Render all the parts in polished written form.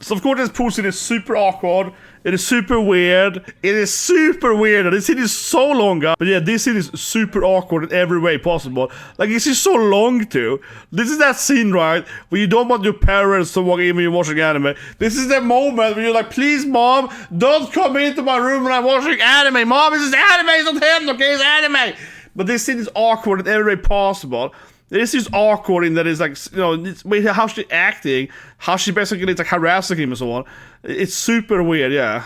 So of course this pool scene is super awkward. It is super weird. It is super weird. This scene is so long, guys. But yeah, this scene is super awkward in every way possible. Like, this is so long too. This is that scene, right, where you don't want your parents to walk in when you're watching anime. This is the moment where you're like, please, mom, don't come into my room when I'm watching anime. Mom, this is anime, it's not him, okay? It's anime. But this scene is awkward in every way possible. This is awkward in that it's like, you know, it's, how she's acting, how she basically is like harassing him and so on. It's super weird, yeah.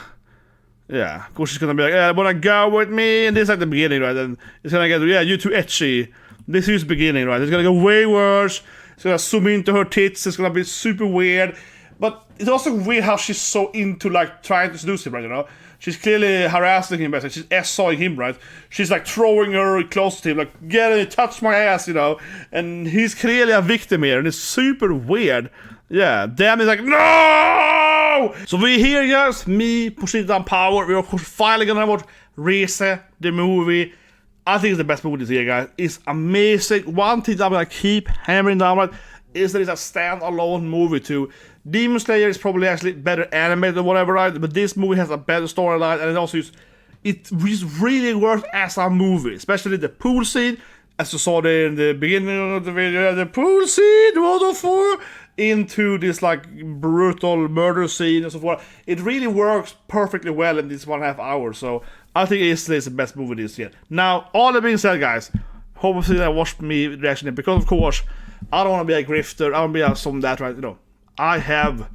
Yeah, of course she's gonna be like, yeah, wanna go with me? And this is like the beginning, right? And it's gonna get, yeah, you too etchy. This is the beginning, right? It's gonna go way worse. It's gonna zoom into her tits. It's gonna be super weird. But it's also weird how she's so into like trying to seduce him, right? You know, she's clearly harassing him, basically. She's SOing him, right? She's like throwing her close to him, like, get it, touch my ass, you know. And he's clearly a victim here, and it's super weird. Yeah, Dan is like, no! So we're here, guys, me, Posita Power. We're of course finally gonna watch Reze, the movie. I think it's the best movie this year, guys. It's amazing. One thing I'm gonna keep hammering down, right, is that it's a standalone movie too. Demon Slayer is probably actually better animated or whatever, right? But this movie has a better storyline, and it really works as a movie, especially the pool scene, as you saw there in the beginning of the video. The pool scene, wonderful, into this like brutal murder scene and so forth. It really works perfectly well in this 1.5 hours. So I think it's the best movie this year. Now, all that being said, guys, hopefully I watched me reaction here, because of course I don't want to be a grifter. I don't want to be a some that, right? You know, I have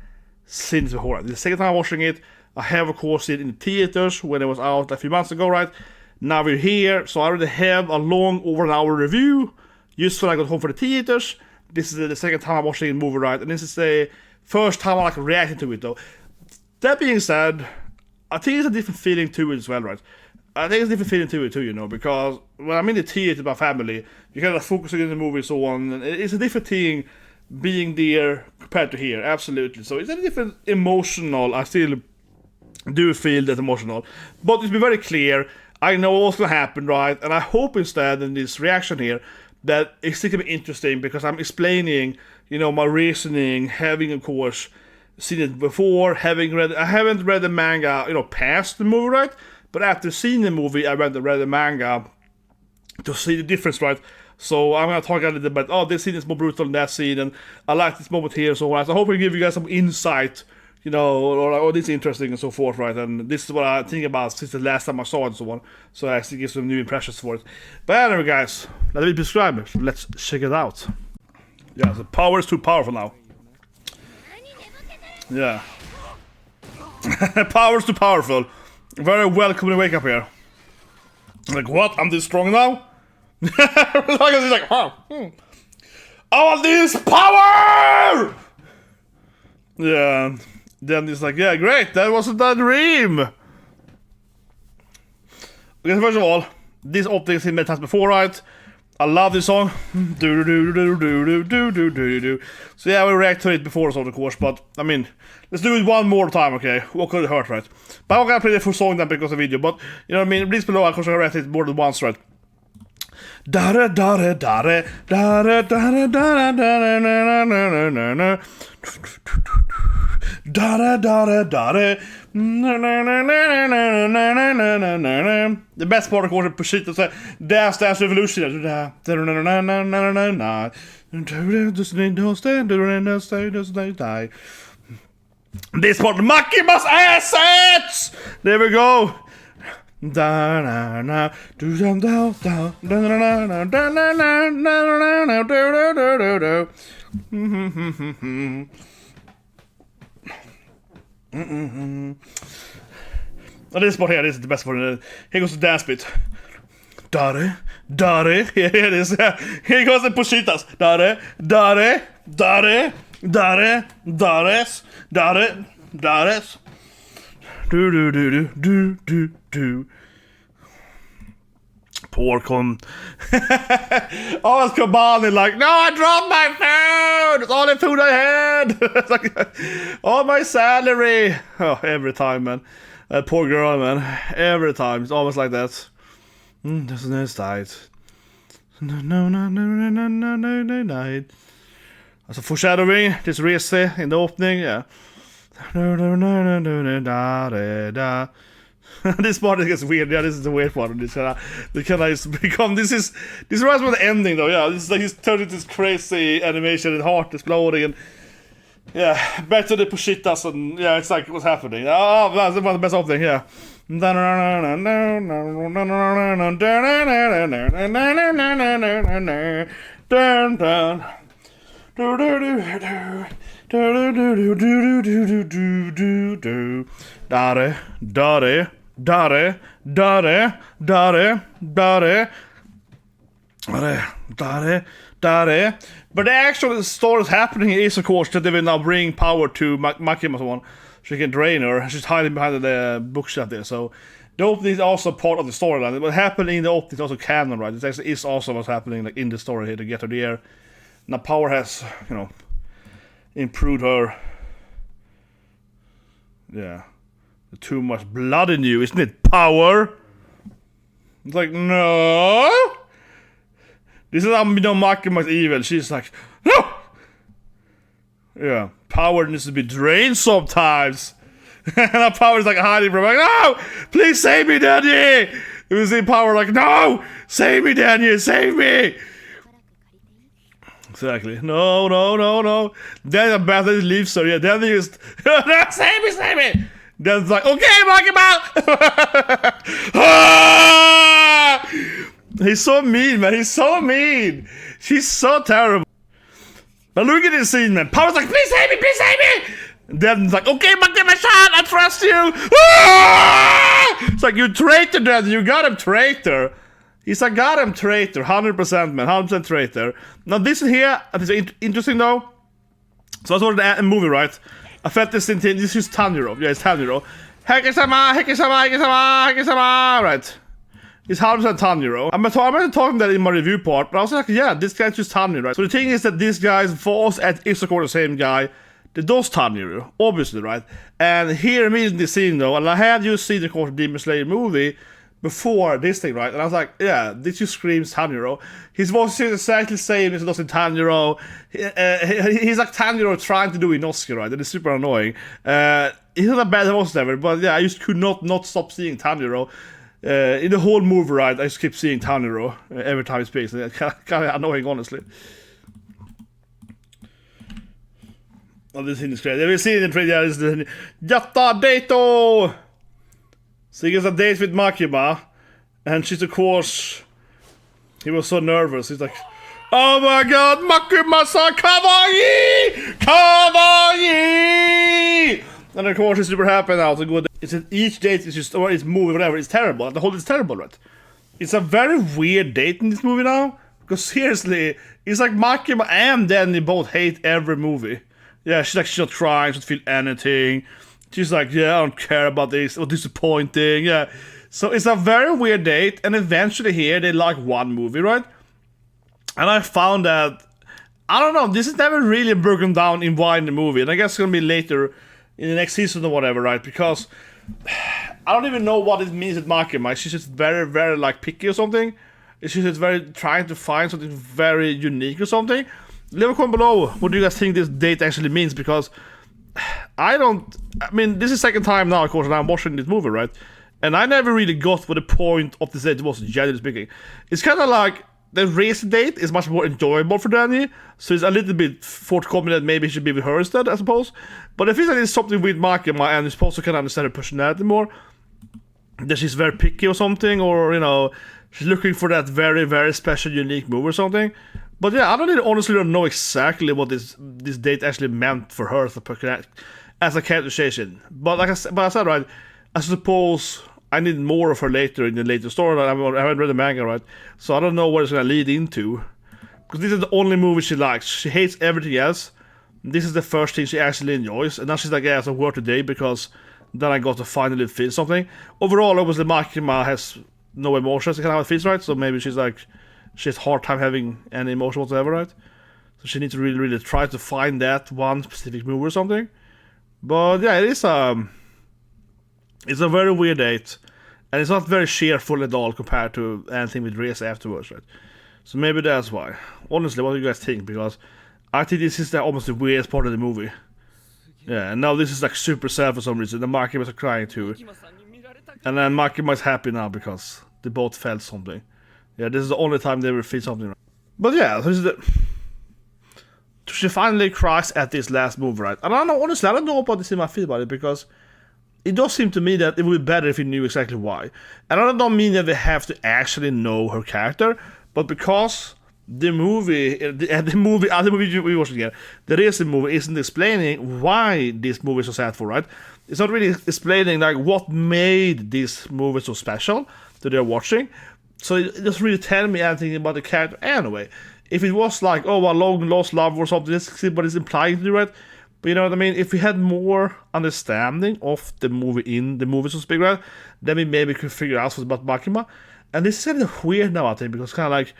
seen it before. The second time I'm watching it, I have of course seen it in the theaters when it was out a few months ago, right? Now we're here, so I already have a long over an hour review just when I got home for the theaters. This is the second time I'm watching the movie, right? And this is the first time I like reacting to it, though. That being said, I think it's a different feeling to it as well, right? I think it's a different feeling to it too, you know, because when I'm in the theater with my family, you kind of focusing on the movie and so on, and it's a different thing being there compared to here, absolutely. So it's a different emotional, I still do feel that emotional. But to be very clear, I know what's gonna happen, right? And I hope instead in this reaction here that it's gonna be interesting, because I'm explaining, you know, my reasoning, having of course seen it before, I haven't read the manga, you know, past the movie, right? But after seeing the movie, I went and read the manga to see the difference, right? So I'm gonna talk a little bit about, this scene is more brutal than that scene, and I like this moment here, so on. So I hope I give you guys some insight, you know, or this is interesting and so forth, right? And this is what I think about since the last time I saw it and so on. So I actually give some new impressions for it. But anyway, guys, let me describe it. So let's check it out. Yeah, the power is too powerful now. Yeah. Power is too powerful. Very welcome to wake up here. Like, what? I'm this strong now? He's like, huh? I want this power! Yeah. Then he's like, yeah, great, that wasn't a dream. Okay, so first of all, this opening scene many times before, right? I love this song. So yeah, we'll react to it before, so of course, but I mean, let's do it one more time, okay? What could it hurt, right? But I'm gonna play the full song then because of the video, but you know what I mean? Please below, of course, I react it more than once, right? Da da da da da da da da da da da da da da da da. The best part of course is Pushita said Dance Revolution. This part, Makima's assets! There we go. Da na na do dum da da da na na da na na na na do. Oh, this part here, this is the best part. Here goes the dance bit. Dare, dare, here it is. Here goes the Pushitas. Dare, dare, dare, dare, dares, dare, dares. Do do do do do do do. Poor con. Oh, it's Kabani like, no, I dropped my food. It's all the food I had. It's like, all my salary. Oh, every time, man. That poor girl, man. Every time. It's almost like that. There's no sight. No. That's a foreshadowing. This Reze in the opening, yeah. This part gets weird. Yeah, this is the weird part. This become this reminds me of the ending though. Yeah, this is like he's turned into this crazy animation and heart exploding and yeah, back to the Pushitas and yeah, it's like what's happening. Oh, that's the best opening. Yeah. But the actual story is happening is, of course, that they will now bring power to Makima's one. She can drain her. She's hiding behind the bookshelf there. So the opening is also part of the storyline. What happened in the opening is also canon, right? It actually is also what's happening like in the story here to get her there. Now power has, you know, improved her. Yeah. Too much blood in you, isn't it? Power. It's like, no. This is how you know Makima's evil. She's like, no. Yeah. Power needs to be drained sometimes. And power is like hiding from like, no! Please save me, Daddy! You see power like, no! Save me, Daddy! Save me! Exactly. No. Then the battle leaves her. Yeah, then he just, save me! Then it's like, okay, Makima! He's so mean, man. He's so mean. She's so terrible. But look at this scene, man. Power's like, please save me! And then it's like, okay, Makima-san, I trust you! It's like, you traitor, Dad. You got him, traitor. He's a goddamn traitor. 100%, man. 100% traitor. Now, this here, this is interesting, though. So I saw the movie, right? I felt this thing. This is Tanjiro. Yeah, it's Tanjiro. Hekisama. Right. It's 100% Tanjiro. I'm talking that in my review part, but I was like, yeah, this guy's just Tanjiro, right? So the thing is that this guy's voice at is of course the same guy that does Tanjiro, obviously, right? And here immediately in the scene though, and I had just seen the course Demon Slayer movie before this thing, right? And I was like, yeah, this just screams Tanjiro. His voice is exactly the same as it does in Tanjiro. He's like Tanjiro trying to do Inosuke, right? And it's super annoying. He's not a bad voice ever, but yeah, I just could not stop seeing Tanjiro. In the whole movie, right, I just keep seeing Tanjiro every time he speaks. It's kind of annoying, honestly. Oh, this thing is crazy. We see in the trailer is the Yatta Dato! So he gets a date with Makima, and she's of course, he was so nervous. He's like, oh my god, Makima-san, kawaii! And of course, he's super happy now to go. It's each date is just, or it's movie, whatever. It's terrible. The whole is terrible, right? It's a very weird date in this movie now. Because seriously, it's like Makima and Danny both hate every movie. Yeah, she's not trying. She doesn't feel anything. She's like, yeah, I don't care about this. Or disappointing. Yeah. So it's a very weird date. And eventually here, they like one movie, right? And I found that, I don't know, this is never really broken down in why in the movie. And I guess it's going to be later in the next season or whatever, right? Because I don't even know what it means with Makima. She's just very, very like picky or something. She's just very trying to find something very unique or something. Leave a comment below what do you guys think this date actually means, because I mean, this is the second time now, of course, and I'm watching this movie, right? And I never really got what the point of this date was, generally speaking. It's kind of like the race date is much more enjoyable for Danny, so it's a little bit forthcoming that maybe he should be with her instead, I suppose. But I feel like there's something with Makima, and you're supposed to kind of understand her personality more. That she's very picky or something, or, you know, she's looking for that very, very special, unique move or something. But yeah, I honestly don't know exactly what this date actually meant for her as a characterization. But like I said, right, I suppose I need more of her later in the later story. I haven't read the manga, right? So I don't know what it's going to lead into. Because this is the only movie she likes. She hates everything else. This is the first thing she actually enjoys. And now she's like, yeah, it's a word today because then I got to finally feel something. Overall, obviously, Makima has no emotions. Kind of how it feels, right? So maybe she's like, she has a hard time having any emotion whatsoever, right? So she needs to really, really try to find that one specific movie or something. But yeah, it's a very weird date, and it's not very cheerful at all compared to anything with Reze afterwards, right? So maybe that's why. Honestly, what do you guys think? Because I think this is almost the weirdest part of the movie. Yeah, and now this is like super sad for some reason. The Makima is crying too. And then Makima is happy now because they both felt something. Yeah, this is the only time they ever feel something. But yeah, this is the... She finally cries at this last move, right? And I don't know, honestly, I don't know about this in my feel about it, because it does seem to me that it would be better if we knew exactly why. And I don't mean that we have to actually know her character, but because the movie we watched again, the Reze movie isn't explaining why this movie is so sad for, right? It's not really explaining like what made this movie so special that they're watching. So it doesn't really tell me anything about the character anyway. If it was like, oh, a long lost love or something, that's what it's implying to do, right? But you know what I mean? If we had more understanding of the movie so to speak, right? Then we maybe could figure out what's about Makima. And this is kind of weird now, I think, because kind of like,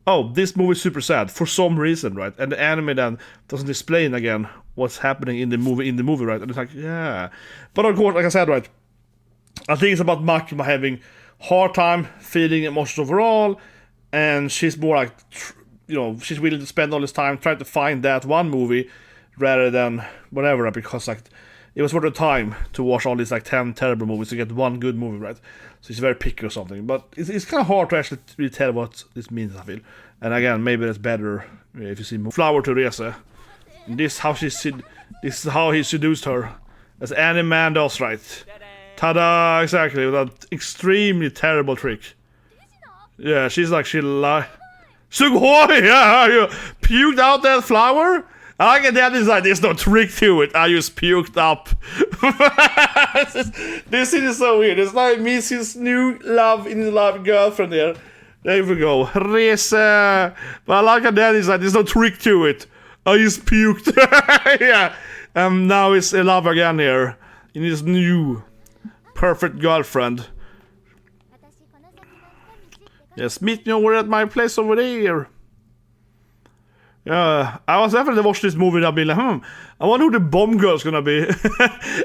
oh, this movie is super sad for some reason, right? And the anime then doesn't explain again what's happening in the movie, right? And it's like, yeah. But of course, like I said, right, I think it's about Makima having hard time feeling emotions overall, and she's more like, you know, she's willing to spend all this time trying to find that one movie rather than whatever, because like it was worth the time to watch all these like 10 terrible movies to get one good movie, right? So she's very picky or something. But it's kind of hard to actually really tell what this means, I feel. And again, maybe that's better if you see more. Flower to Reze. This is how he seduced her, as any man does, right? Ta-da! Exactly, with that extremely terrible trick. Yeah, she's like Sugoi! Yeah, you puked out that flower? I get that is like, there's no trick to it. I just puked up. This scene is so weird. It's like meets his new love in his love girlfriend there. There we go. Reze. But I like how that is like, there's no trick to it. I just puked. Yeah. Now he's in love again here. In his new perfect girlfriend. Yes, meet me over at my place over there. Yeah, I was definitely watching this movie and I'd be like, I wonder who the bomb girl's gonna be.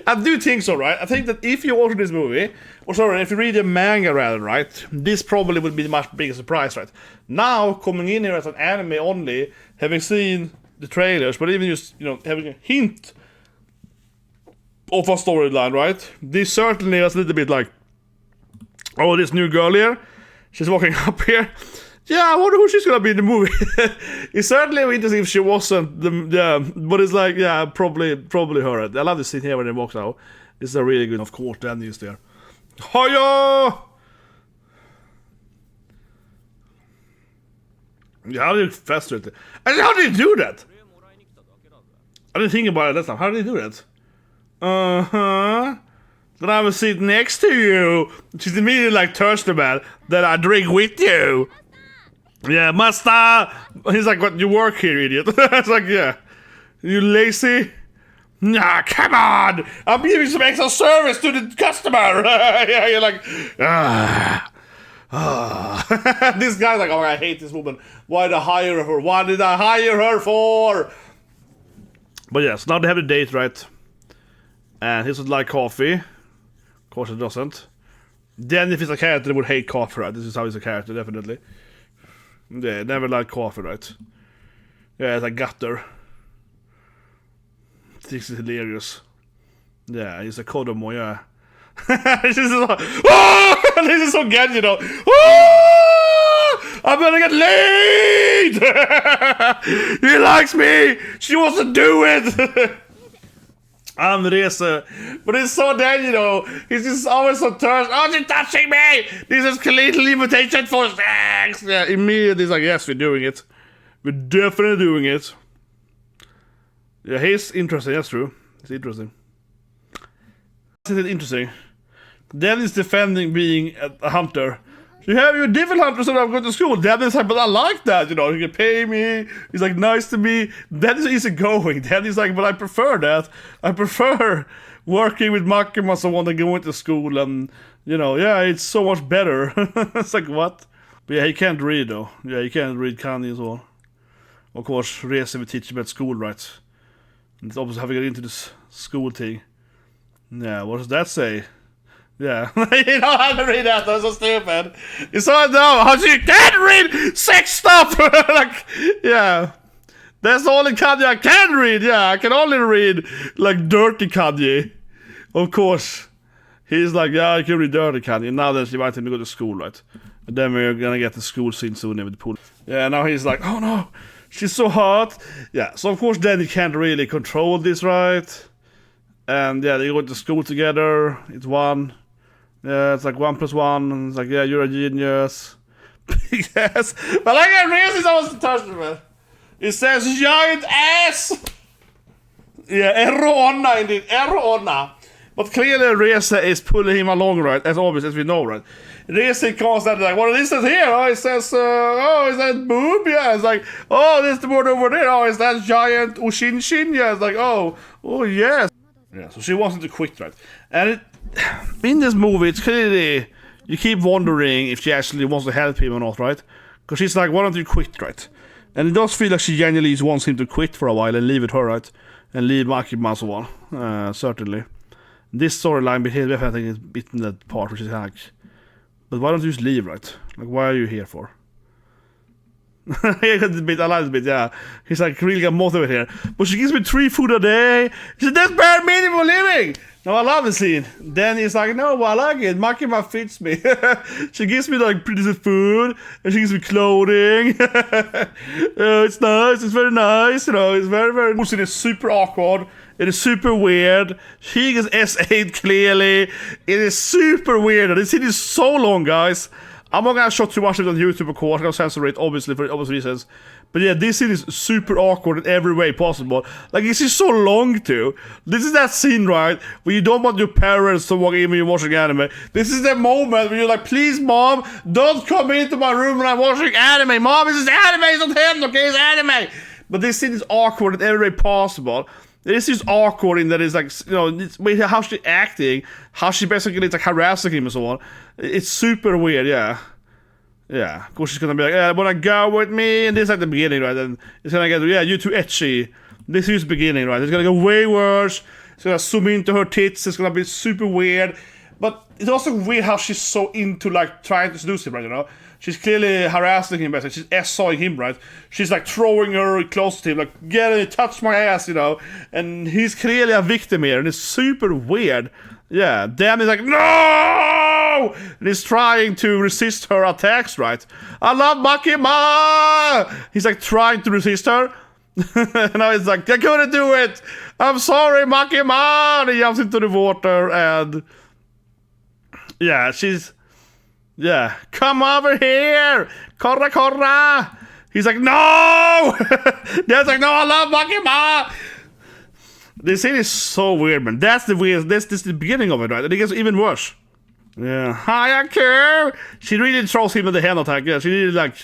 I do think so, right? I think that if you watch this movie, or sorry, if you read the manga rather, right, this probably would be the much bigger surprise, right? Now, coming in here as an anime only, having seen the trailers, but even just, you know, having a hint of a storyline, right? This certainly is a little bit like, oh, this new girl here, she's walking up here. Yeah, I wonder who she's gonna be in the movie. It's certainly interesting if she wasn't. But it's like, yeah, probably her. I love this scene here when they walk out. This is a really good, of course, Danny is there. Hiya! Yeah, how did you faster it? And how did you do that? I didn't think about it that time. How did you do that? Then I will sit next to you. She's immediately like thirsty, man. That I drink with you. Yeah, master. He's like, what? You work here, idiot. It's like, yeah. You lazy? Nah, come on. I'm giving some extra service to the customer. Yeah, you're like, This guy's like, oh, I hate this woman. Why did I hire her? What did I hire her for? But yes, now they have a date, right? And he would like coffee. Of course he doesn't. Then if he's a character, they would hate coffee, right? This is how he's a character, definitely. Yeah, never liked coffee, right? Yeah, it's a gutter. This is hilarious. Yeah, he's a Kodomo, yeah. This is so, this is so good, you know. I'm gonna get laid! He likes me! She wants to do it! I'm Reze. But it's so dead, you know. He's just always so thirsty. Oh, she's touching me! This is little invitation for sex! Yeah, immediately he's like, yes, we're doing it. We're definitely doing it. Yeah, he's interesting, that's true. It's interesting. Isn't it interesting? Then is defending being a hunter. You have your different hunters that I'm going to school. Then is like, but I like that, you know, you can pay me. He's like, nice to me. Then is easy going. Then he's like, but I prefer that. I prefer working with Makima, someone that going to school and, you know, yeah, it's so much better. It's like, what? But yeah, he can't read though. Yeah, he can't read kanji as well. Of course, Reze will teach him at school, right? And it's obviously having to get into this school thing. Yeah, what does that say? Yeah. You don't have to read that, that's so stupid. You saw it now, how you can't read sex stuff! Like, yeah. That's the only kanji I can read. Yeah, I can only read like dirty kanji. Of course. He's like, yeah, I can read dirty kanji. And now then she invited him to go to school, right? And then we're gonna get the school scene soon with the pool. Yeah, now he's like, oh no, she's so hot. Yeah, so of course then he can't really control this, right? And yeah, they go to school together. It's 1. Yeah, it's like 1 + 1. And it's like, yeah, you're a genius. Yes. But I got Reze almost touched me. It says giant ass. Yeah, Erona indeed. Erona. But clearly Reze is pulling him along, right? As obvious as we know, right? Reze constantly like, what is this here? Oh, it says, oh, is that boob? Yeah, it's like, oh, there's the word over there. Oh, is that giant Ushinshin? Yeah, it's like, oh, yes. Yeah, so she wants him to quit, right? And in this movie, it's clearly, you keep wondering if she actually wants to help him or not, right? Because she's like, why don't you quit, right? And it does feel like she genuinely wants him to quit for a while and leave it her, right? And leave Makima so on, certainly. This storyline, I think, is bit in that part, which is like, but why don't you just leave, right? Like, why are you here for? I like this bit, yeah. He's like, really got motivated here. But she gives me 3 food a day. She said, that's bare minimum living. Now, I love the scene. Then he's like, no, well, I like it. Makima fits me. She gives me, like, pretty food. And she gives me clothing. It's nice. It's very nice. You know, it's very, very... It is super awkward. It is super weird. She gets S8 clearly. It is super weird. This scene is so long, guys. I'm not gonna show too much of it on YouTube, of course. I'm gonna censor it, obviously, for obvious reasons. But yeah, this scene is super awkward in every way possible. Like, this is so long, too. This is that scene, right, where you don't want your parents to walk in when you're watching anime. This is the moment where you're like, please, Mom, don't come into my room when I'm watching anime. Mom, this is anime, it's not him, okay, it's anime. But this scene is awkward in every way possible. This is awkward in that it's like, you know, how she's acting, how she basically is like harassing him and so on. It's super weird, yeah. Yeah, of course she's gonna be like, yeah, wanna go with me? And this is like the beginning, right? And it's gonna get, yeah, you too etchy. This is the beginning, right? It's gonna go way worse. It's gonna zoom into her tits. It's gonna be super weird. But it's also weird how she's so into, like, trying to seduce him, right, you know? She's clearly harassing him, basically. She's SOing him, right? She's, like, throwing her close to him, like, get it, touch my ass, you know? And he's clearly a victim here, and it's super weird. Yeah, Dan is like, no! And he's trying to resist her attacks, right? I love Makima! He's, like, trying to resist her. And now he's like, I couldn't do it! I'm sorry, Makima! And he jumps into the water, and... yeah, she's... yeah, come over here! Korra, korra! He's like, no! Dad's like, no, I love Makima! This scene is so weird, man. That's the weird. This is the beginning of it, right? And it gets even worse. Yeah, hiya, curve. She really throws him in the hand attack. Yeah, she really like,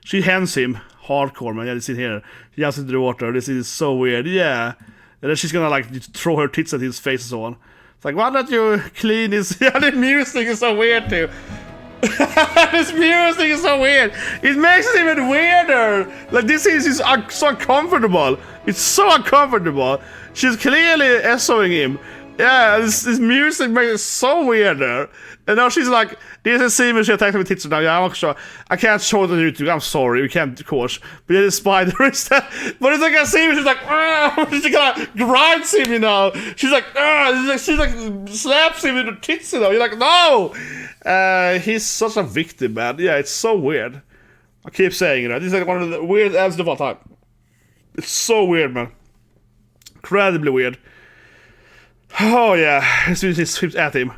she hands him hardcore, man. Yeah, this scene here. She jumps into the water. This is so weird. Yeah, and then she's gonna like throw her tits at his face and so on. It's like, why don't you clean his? Yeah, the music is so weird too. This music is so weird. It makes it even weirder. Like, this is so uncomfortable. It's so uncomfortable. She's clearly SOing him. Yeah, this music makes it so weirder. And now she's like, this is scene when she attacked me with tits now. Yeah, I'm not sure. I can't show it on YouTube. I'm sorry, we can't, of course. But yeah, the spider is that. But it's like a scene where she's like, she kind of grinds him, you know. She's like, she like slaps him in the tits, you know. You're like, no! He's such a victim, man. Yeah, it's so weird. I keep saying, you know, this is like one of the weird episodes of all time. It's so weird, man. Incredibly weird. Oh yeah, he swims at him.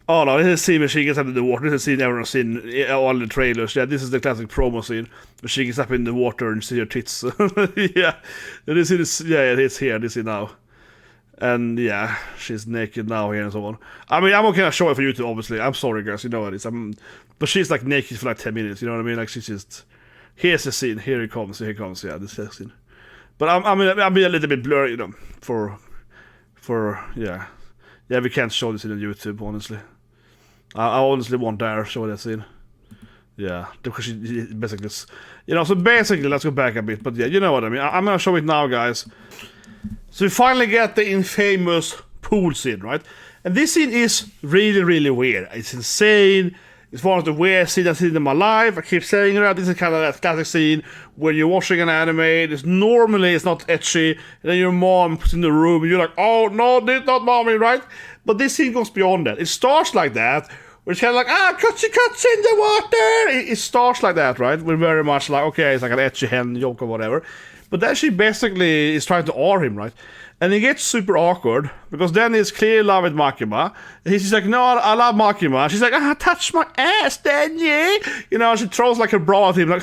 Oh no, this is the scene where she gets up in the water. This is the scene everyone's seen in all the trailers. Yeah, this is the classic promo scene where she gets up in the water and see her tits. Yeah, this is, yeah, it's here. This is now. And yeah, she's naked now here and so on. I mean, I'm not gonna show it for you two, obviously. I'm sorry, guys, you know what it is. But she's like naked for like 10 minutes, you know what I mean? Like, she's just... here's the scene. Here it comes. Here it comes. Yeah, this is the scene. But I'm being a little bit blurry, you know, for yeah. Yeah, we can't show this in YouTube, honestly. I honestly won't dare show that scene. Yeah, because she basically... you know, so basically, let's go back a bit. But yeah, you know what I mean. I'm gonna show it now, guys. So we finally get the infamous pool scene, right? And this scene is really, really weird. It's insane. It's one of the weirdest scenes I've seen in my life. I keep saying that this is kind of that classic scene when you're watching an anime. It's not etchy, and then your mom puts in the room, and you're like, oh no, this not mommy, right? But this scene goes beyond that. It starts like that, where it's kind of like, cutsy in the water. It starts like that, right? We're very much like, okay, it's like an etchy hen joke or whatever. But then she basically is trying to R him, right? And it gets super awkward, because then he's clearly in love with Makima. And he's just like, no, I love Makima. She's like, touch my ass, then you. You know, she throws like her bra at him, like,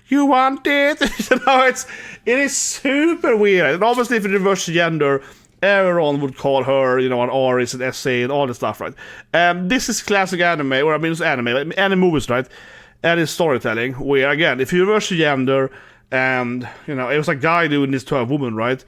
you want it? You know, it is super weird. And obviously, if you reverse gender, everyone would call her, you know, an Aris, an SA, and all this stuff, right? This is classic anime, or I mean, it's anime movies, right? And it's storytelling, where, again, if you reverse gender, and, you know, it was a guy doing this to a woman, right?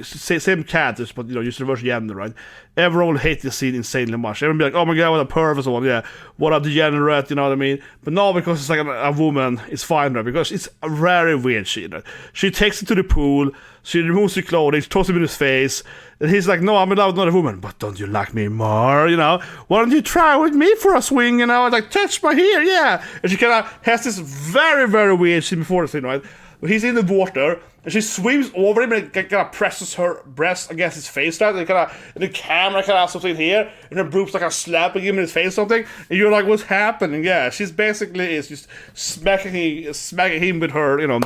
Same characters, but, you know, just reverse gender, right? Everyone will hate this scene insanely much. Everyone will be like, oh my god, what a perv or so on, yeah. What a degenerate, you know what I mean? But no, because it's like a woman, it's fine, right? Because it's a very weird scene, right? She takes him to the pool, she removes her clothing, she throws him in his face, and he's like, no, I'm in love with another woman. But don't you like me more, you know? Why don't you try with me for a swing, you know? Like, touch my hair, yeah. And she kind of has this very, very weird scene before the scene, right? He's in the water, and she swims over him and kind of presses her breast against his face, right? And the camera kind of has something here, and her boobs like kind of slapping him in his face or something. And you're like, what's happening? Yeah, she's basically is just smacking him with her, you know,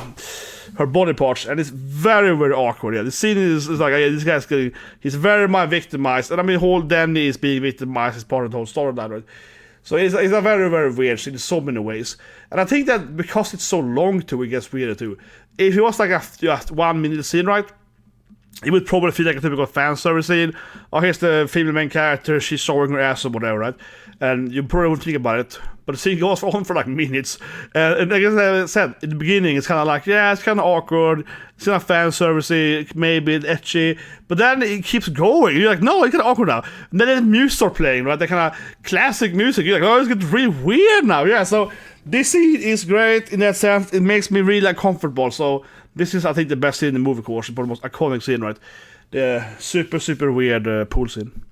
her body parts, and it's very, very awkward. Yeah, the scene is like, yeah, this guy's getting, he's very much victimized, and I mean, whole Danny is being victimized as part of the whole storyline, right? So it's a very, very weird scene in so many ways. And I think that because it's so long too, it gets weirder too. If it was like a just 1 minute scene, right, it would probably feel like a typical fan service scene. Oh, here's the female main character, she's showing her ass or whatever, right? And you probably wouldn't think about it. But the scene goes on for like minutes. And like I said, in the beginning, it's kind of like, yeah, it's kind of awkward. It's kind of fan servicey, maybe etchy. But then it keeps going. You're like, no, it's kind of awkward now. And then the music starts playing, right? That kind of classic music. You're like, oh, it's getting really weird now. Yeah, so this scene is great in that sense. It makes me really like comfortable. So this is, I think, the best scene in the movie, of course. The most iconic scene, right? The super, super weird pool scene.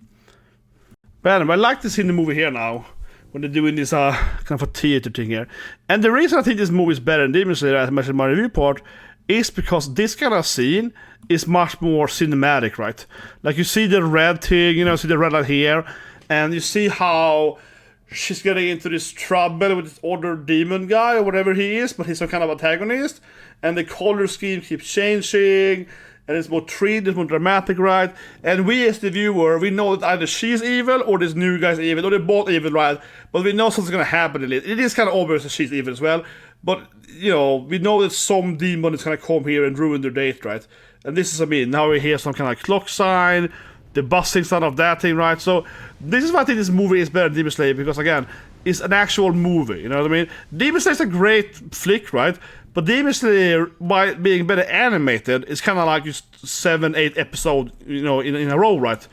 But anyway, I like this in the movie here now, when they're doing this kind of a theater thing here. And the reason I think this movie is better than Demon Slayer, as I mentioned in my review part, is because this kind of scene is much more cinematic, right? Like, you see the red thing, you know, see the red light here, and you see how she's getting into this trouble with this other demon guy, or whatever he is, but he's some kind of antagonist, and the color scheme keeps changing, and it's more 3D, it's more dramatic, right? And we as the viewer, we know that either she's evil or this new guy's evil, or they're both evil, right? But we know something's gonna happen in it. It is kind of obvious that she's evil as well, but, you know, we know that some demon is gonna come here and ruin their date, right? And this is, I mean, now we hear some kind of clock sign, the busting sound of that thing, right? So this is why I think this movie is better than Demon Slayer, because, again, it's an actual movie, you know what I mean? Demon Slayer is a great flick, right? But Demon Slayer, by being better animated, is kind of like just 7-8 episodes, you know, in a row, right?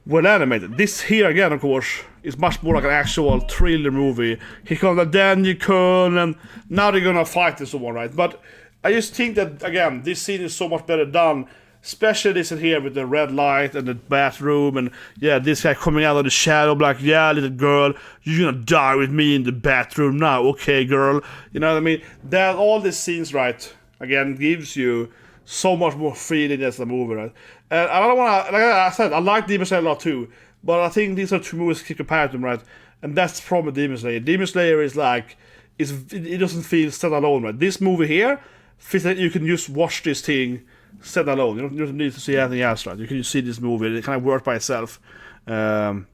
Well animated. This here, again, of course, is much more like an actual thriller movie. Here comes the Daniel, and now they're gonna fight and so on, right? But I just think that, again, this scene is so much better done. Especially this in here with the red light and the bathroom, and yeah, this guy coming out of the shadow, like, yeah, little girl, you're gonna die with me in the bathroom now, okay, girl? You know what I mean? That all these scenes, right, again, gives you so much more feeling as the movie, right? And I don't wanna, like I said, I like Demon Slayer a lot too, but I think these are two movies to compare them, right? And that's the problem with Demon Slayer. Demon Slayer is like, it doesn't feel standalone, right? This movie here feels like you can just watch this thing stand alone. You don't need to see anything else, right? You can just see this movie. It kind of works by itself. And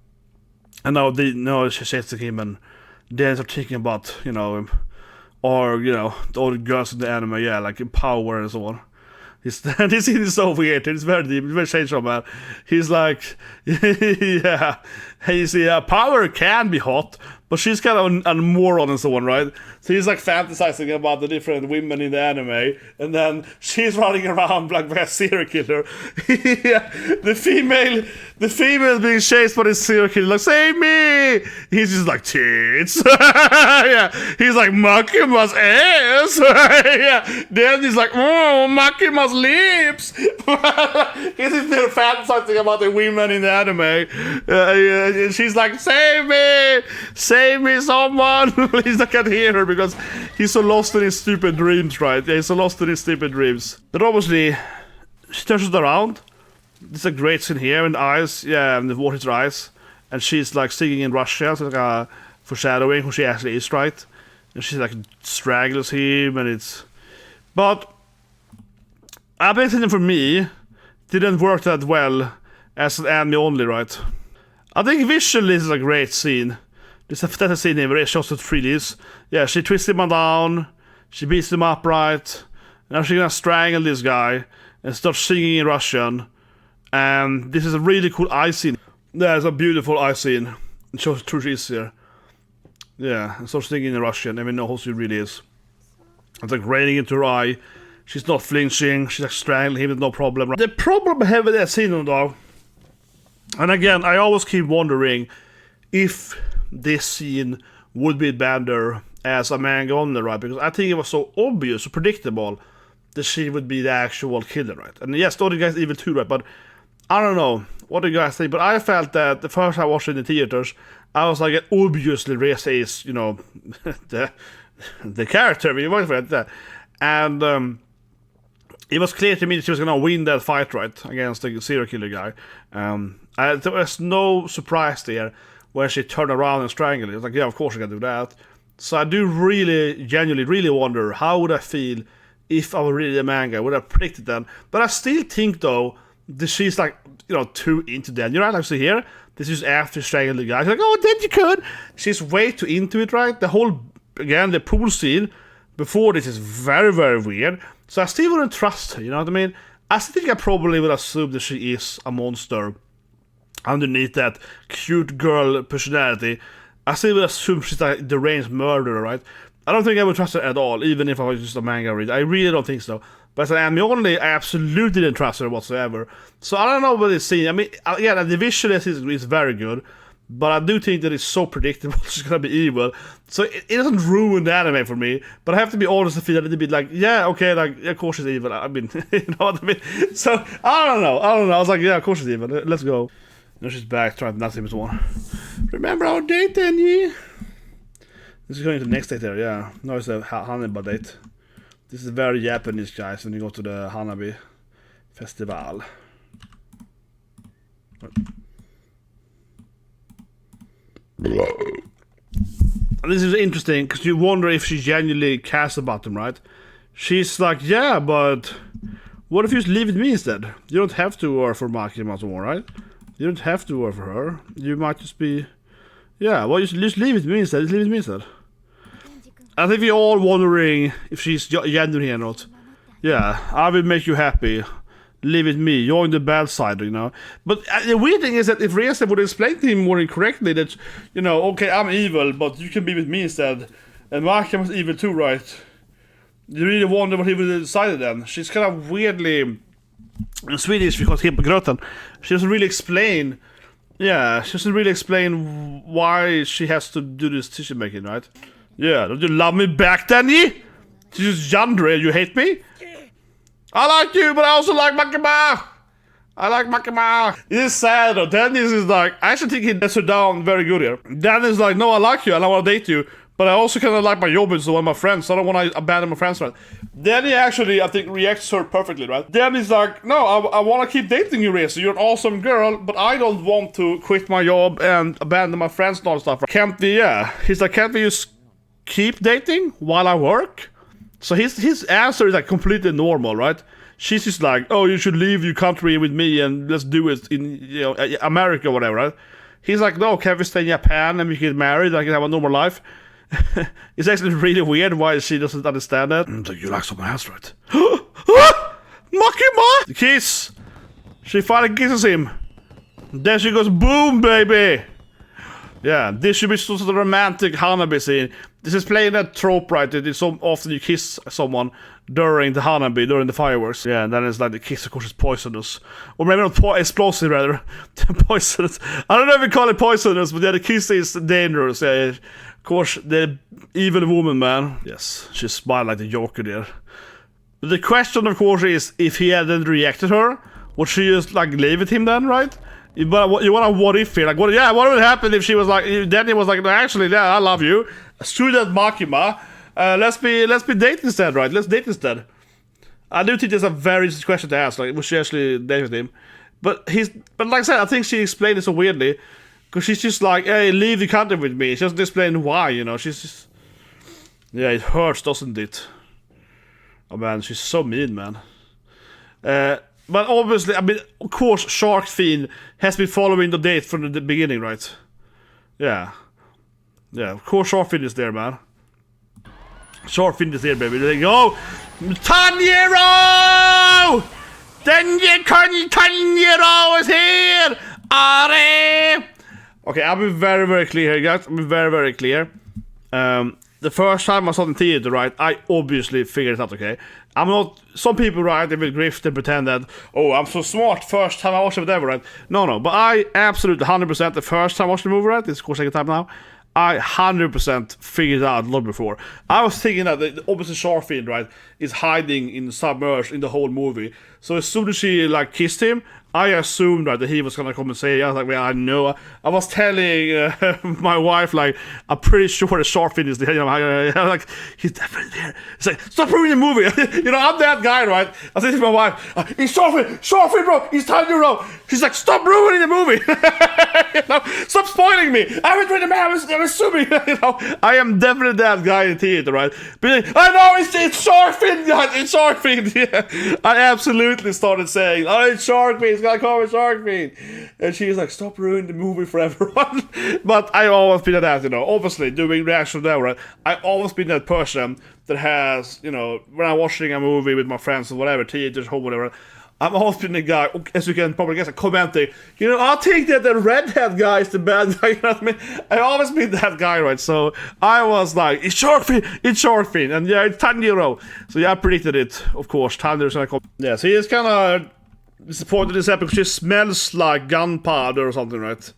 now she says to him, and then they're thinking about, you know, or, you know, all the girls in the anime, yeah, like power and so on. This scene is so weird. It's very deep. It's very sensual, man. He's like, yeah. And you see, power can be hot, but she's kind of a moron and so on, right? So he's like fantasizing about the different women in the anime, and then she's running around like a serial killer. Yeah, the female being chased by this serial killer, like, save me! He's just like, tits. Yeah, he's like, Makima's ass. Yeah, then he's like, oh, Makima's lips. He's in there fantasizing about the women in the anime. She's like, save me, someone. He's not gonna hear her because he's so lost in his stupid dreams, right? Yeah, he's so lost in his stupid dreams. But obviously, she turns it around. There's a great scene here, and the eyes, yeah, and the water hits her eyes, and she's like singing in Russian, so it's like a foreshadowing who she actually is, right? And she like strangles him, and it's. But I bet for me didn't work that well as an anime only, right? I think visually this is a great scene. There's a scene here where it shows the 3Ds. Yeah, she twists him down, she beats him up, right? Now she's gonna strangle this guy and start singing in Russian. And this is a really cool eye scene. There's a beautiful eye scene. It shows who she is here. Yeah, and starts singing in Russian, and we know who she really is. It's like raining into her eye. She's not flinching, she's like strangling him with no problem. The problem I have with that scene though, and again, I always keep wondering if this scene would be better as a manga only, right? Because I think it was so obvious, so predictable that she would be the actual killer, right? And yes, the other guy's evil too, right? But I don't know what do you guys think, but I felt that the first time I watched it in the theaters, I was like, obviously Reze is, you know, the character, I mean, that. And it was clear to me that she was going to win that fight, right, against the serial killer guy. There was no surprise there when she turned around and strangled it. It's like, yeah, of course I can do that. So I do really, genuinely, really wonder how would I feel if I were reading the manga. Would I predicted that? But I still think, though, that she's like, you know, too into that. You know, like, so here, this is after strangling the guy. She's like, oh, then you could. She's way too into it, right? The whole, again, the pool scene before this is very, very weird. So I still wouldn't trust her, you know what I mean? I still think I probably would assume that she is a monster underneath that cute girl personality. I still would assume she's like a deranged murderer, right? I don't think I would trust her at all, even if I was just a manga reader. I really don't think so. But as an anime only, I absolutely didn't trust her whatsoever. So I don't know what it's scene. I mean, yeah, the visual is very good, but I do think that it's so predictable she's gonna be evil. So it doesn't ruin the anime for me, but I have to be honest and feel a little bit like, yeah, okay, like, yeah, of course she's evil. I mean, you know what I mean? So, I don't know. I was like, yeah, of course she's evil. Let's go. Now she's back, trying to not see me one. Remember our date, then, yeah? This is going to the next date there, yeah. No, it's a Hannibal date. This is very Japanese, guys, when you go to the Hanabi Festival. And this is interesting, because you wonder if she genuinely cares about him, right? She's like, yeah, but what if you just leave it me instead? You don't have to work for Makima anymore, right? You don't have to work for her. You might just be... Yeah, well, just leave it to me instead. Just leave it to me instead. I think we're all wondering if she's genuine here or not. Yeah, I will make you happy. Leave it me. You're on the bad side, you know. But the weird thing is that if Reze would explain to him more incorrectly that, you know, okay, I'm evil, but you can be with me instead. And Markham was evil too, right? You really wonder what he would have decided then. She's kind of weirdly... In Swedish, because Hippogröten. She doesn't really explain... Yeah, she doesn't really explain why she has to do this decision making, right? Yeah, don't you love me back, Danny? You just yandere, you hate me? I like you, but I also like Makima. I like Makima. It is sad though. Dennis is like, I actually think he lets her down very good here. Dennis is like, no, I like you and I want to date you, but I also kind of like my job and so one of my friends, so I don't want to abandon my friends, right? Danny actually, I think, reacts to her perfectly, right? Danny's like, no, I want to keep dating you, Reze. You're an awesome girl, but I don't want to quit my job and abandon my friends and all that stuff. Right? Can't we, yeah. He's like, can't we just keep dating while I work? So his answer is like completely normal, right? She's just like, oh, you should leave your country with me and let's do it in, you know, America or whatever, right? He's like, no, can we stay in Japan and we get married, like have a normal life? It's actually really weird why she doesn't understand that. So you like someone else, right? Makima! The kiss! She finally kisses him. Then she goes, boom, baby! Yeah, this should be sort of a romantic Hanabi scene. This is playing that trope, right? That it's so often you kiss someone during the Hanabi, during the fireworks. Yeah, and then it's like the kiss, of course, is poisonous. Or maybe not explosive, rather. Poisonous. I don't know if we call it poisonous, but yeah, the kiss is dangerous. Yeah, of course, the evil woman, man. Yes, she smiled like the Joker there. But the question, of course, is if he hadn't rejected her, would she just like leave with him then, right? You want to what if here? Like, what would happen if she was like, Danny was like, no, actually, yeah, I love you. Screw that Makima. Let's be date instead, right? Let's date instead. I do think that's a very easy question to ask. Like, would she actually date with him? But like I said, I think she explained it so weirdly, because she's just like, hey, leave the country with me. She doesn't explain why, you know. She's just, yeah, it hurts, doesn't it? Oh man, she's so mean, man. But obviously, I mean, of course, Shark Fiend has been following the date from the beginning, right? Yeah. Yeah, of course Shark Fiend is there, man. Shark Fiend is there, baby. There you go! Tanjiro! Tanjiro is here! Are! Okay, I'll be very, very clear here, guys. I'll be very, very clear. The first time I saw the theater, right, I obviously figured it out, okay? I'm not... Some people, right, they will grift and pretend that, oh, I'm so smart first time I watched it, whatever, right? No, but I absolutely 100% the first time I watched the movie, right? This is, of course, second time now. I 100% figured it out a lot before. I was thinking that the opposite Shark Fiend, right, is hiding in submerged in the whole movie. So as soon as she, like, kissed him, I assumed, right, that he was gonna come and say, I was like, well, I know. I was telling my wife, like, I'm pretty sure the Shark Fiend is there. You know, I'm like, he's definitely there. It's like, stop ruining the movie. You know, I'm that guy, right? I said to my wife, he's Shark Fiend, bro. He's Tanjiro. She's like, stop ruining the movie. You know, stop spoiling me. I haven't read the man. I'm assuming. You know, I am definitely that guy in the theater, right? But I know it's Shark Fiend, guys. It's Shark Fiend. Yeah, I absolutely started saying, oh, it's Shark Fiend. It's gonna call me Shark Fiend. And she's like, stop ruining the movie for everyone. But I always been that, you know, obviously doing reaction there, right? I always been that person that has, you know, when I'm watching a movie with my friends or whatever, teenagers, home, whatever, I'm always been the guy, as you can probably guess, commenting, you know, I'll take that the redhead guy is the bad guy, you know what I mean? I always been that guy, right? So I was like, it's Shark Fiend, and yeah, it's Tanjiro. So yeah, I predicted it, of course. Tanjiro's gonna come. Yeah, so he is kind of disappointed in this episode because she smells like gunpowder or something, right?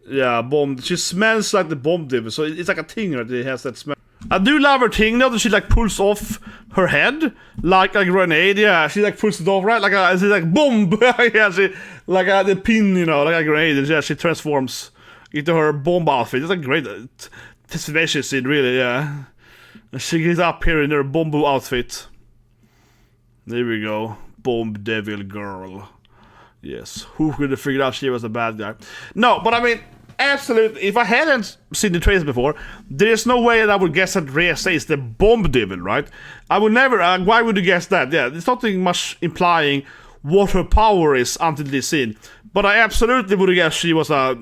Yeah, bomb. She smells like the bomb div, so it's like a thing, right? It has that smell. I do love her thing now that she like pulls off her head like a grenade. Yeah, she like pulls it off, right? Like she's like boom. Yeah, she like the pin, you know, like a grenade. And yeah, she transforms into her bomb outfit. It's like great transformation scene, really. Yeah, and she gets up here in her bomb outfit. There we go, bomb devil girl. Yes, who could have figured out she was a bad guy? No, but I mean, absolutely. If I hadn't seen the trailers before, there's no way that I would guess that Reze is the bomb devil, right? I would never. Why would you guess that? Yeah, there's nothing much implying what her power is until this scene. But I absolutely would have guessed she was a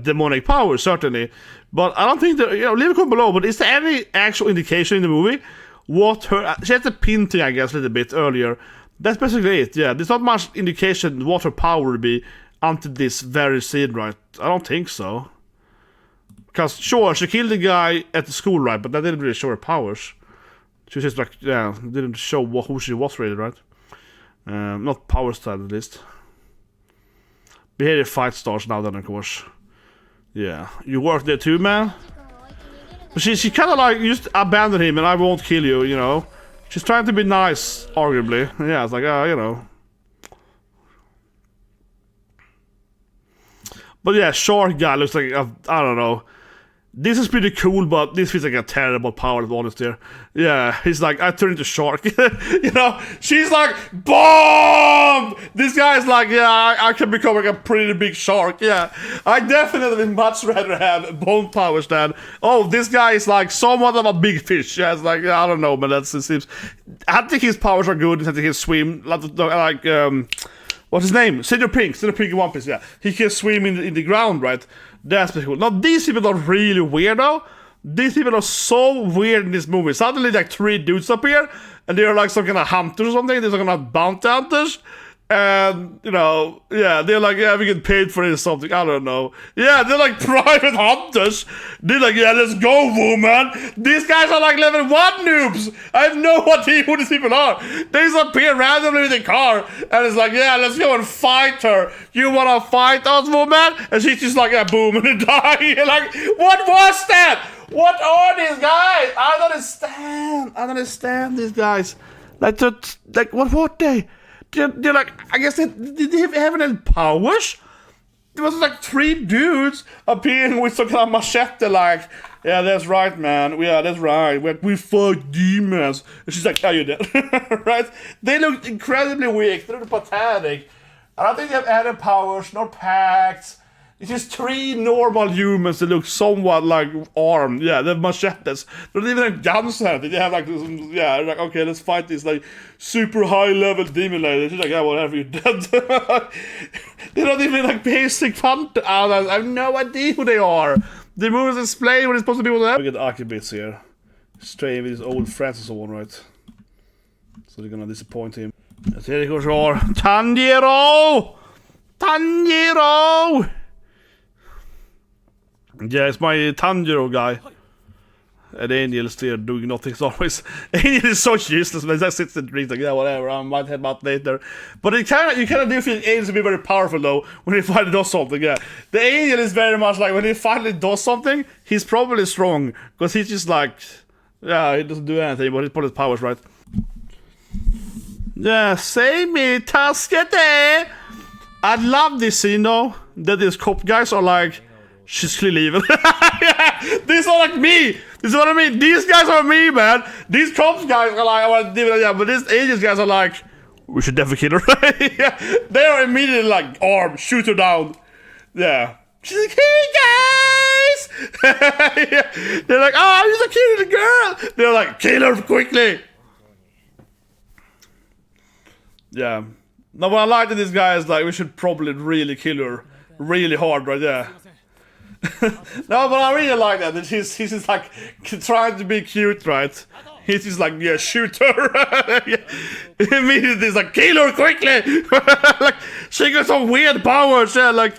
demonic power, certainly. But I don't think that, you know, leave a comment below. But is there any actual indication in the movie what her? She has a pin thing, I guess, a little bit earlier. That's basically it. Yeah, there's not much indication what her power would be until this very scene, right? I don't think so. Because, sure, she killed the guy at the school, right? But that didn't really show her powers. She was just like, yeah, didn't show who she was really, right? Not power style, at least. Behavior fight stars now then, of course. Yeah. You work there too, man? But she kind of like, just abandon him and I won't kill you, you know? She's trying to be nice, arguably. Yeah, it's like, you know. But yeah, Shark guy looks like, I don't know. This is pretty cool, but this feels like a terrible power, to be honest here. Yeah, he's like, I turn into Shark. You know, she's like, bomb! This guy's like, yeah, I can become like a pretty big shark. Yeah, I definitely much rather have bomb powers than, oh, this guy is like somewhat of a big fish. Yeah, it's like, I don't know, man, it seems. I think his powers are good. I think he can swim, like, what's his name? Cedar Pink in One Piece, yeah. He can swim in the ground, right? That's pretty cool. Now, these people are really weird, though. These people are so weird in this movie. Suddenly, like, 3 dudes appear, and they're like some kind of hunters or something. They're some kind of bounty hunters. And, you know, yeah, they're like, yeah, we get paid for it or something, I don't know. Yeah, they're like private hunters. They're like, yeah, let's go, woman. These guys are like level 1 noobs. I have no idea who these people are. They just appear randomly with a car, and it's like, yeah, let's go and fight her. You wanna fight us, woman? And she's just like, yeah, boom, and die. You're like, what was that? What are these guys? I don't understand these guys. Like, what were they? They're like, I guess did they have any powers? There was like 3 dudes appearing with some kind of machete, like, yeah, that's right, man. Yeah, that's right. We fought demons. And she's like, oh, you're dead. Right? They look incredibly weak. They look pathetic. I don't think they have any powers, no packs. It's just 3 normal humans that look somewhat like armed. Yeah, they have machetes. They don't even have guns at it. They have like, yeah, like, okay, let's fight this like super high level demon lady. She's like, yeah, whatever, you're dead. They don't even like basic hunt. I have no idea who they are. The movies explain what it's supposed to be with them. We get Akibits here. Straying with his old friends and so on, right? So they're gonna disappoint him. Let's hear it goes on. Tanjiro! Tanjiro! Yeah, it's my Tanjiro guy. And Angel is still doing nothing, so always. Angel is so useless, but he just sits and drinks like, yeah, whatever, I might head out later. But you kind of do feel Angel to be very powerful, though, when he finally does something, yeah. The Angel is very much like, when he finally does something, he's probably strong, because he's just like, yeah, he doesn't do anything, but he's put his powers, right? Yeah, save me, Taskete! I love this scene, though, that these cop guys are like, she's clearly evil. Yeah, these are like me. This is what I mean. These guys are me, man. These cops guys are like, yeah, but these agents guys are like, we should definitely kill her. Yeah, they are immediately like, arm, shoot her down. Yeah. She's like, hey guys. Yeah. They're like, oh, you're so cute, the girl. They're like, kill her quickly. Yeah. Now, what I like that this guy is like, we should probably really kill her really hard, right? Yeah. No, but I really like that he's just like trying to be cute, right? He's just like, yeah, shoot her. Yeah. Immediately he's like, kill her quickly. Like, she got some weird powers. Yeah, like,